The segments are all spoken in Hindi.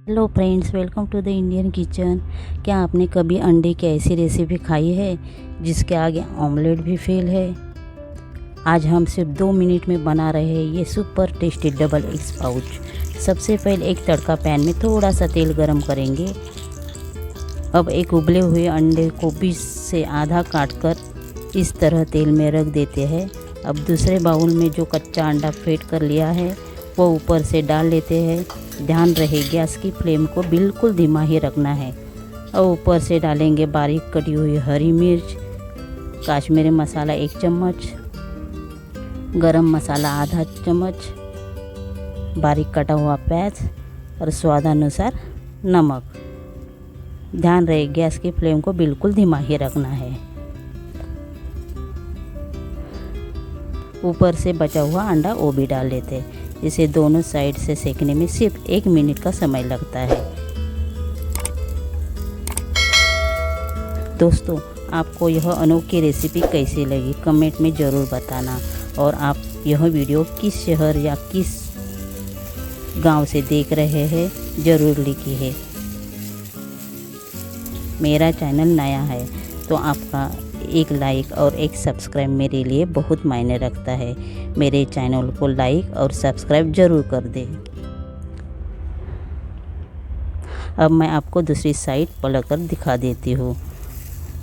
Hello friends, welcome to the Indian kitchen. क्या आपने कभी अंडे की ऐसी रेसिपी खाई है जिसके आगे ऑमलेट भी फेल है? आज हम सिर्फ 2 मिनट में बना रहे हैं ये super tasty double eggs pouch. सबसे पहले एक तड़का पैन में थोड़ा सा तेल गरम करेंगे। अब एक उबले हुए अंडे को बीच से आधा काट कर इस तरह तेल में रख देते हैं। अब दूसरे बाउल में जो कच्चा अंडा फेंट कर लिया है वो ऊपर से डाल लेते हैं। ध्यान रहे गैस की फ्लेम को बिल्कुल धीमा ही रखना है। और ऊपर से डालेंगे बारीक कटी हुई हरी मिर्च, काश्मीरी मसाला 1 चम्मच, गरम मसाला आधा चम्मच, बारीक कटा हुआ प्याज और स्वादानुसार नमक। ध्यान रहे गैस की फ्लेम को बिल्कुल धीमा ही रखना है। ऊपर से बचा हुआ अंडा वो भी डाल लेते हैं। इसे दोनों साइड से सेकने में सिर्फ 1 मिनट का समय लगता है। दोस्तों, आपको यह अनोखी रेसिपी कैसी लगी कमेंट में ज़रूर बताना। और आप यह वीडियो किस शहर या किस गांव से देख रहे हैं ज़रूर लिखिए। मेरा चैनल नया है तो आपका एक लाइक और एक सब्सक्राइब मेरे लिए बहुत मायने रखता है। मेरे चैनल को लाइक और सब्सक्राइब ज़रूर कर दें। अब मैं आपको दूसरी साइड पलट कर दिखा देती हूँ।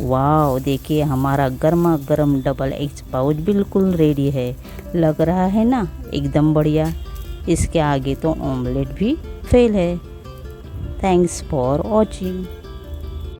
वाह, देखिए हमारा गर्मा गर्म डबल एग्स पाउच बिल्कुल रेडी है। लग रहा है ना एकदम बढ़िया। इसके आगे तो ऑमलेट भी फेल है। Thanks for watching.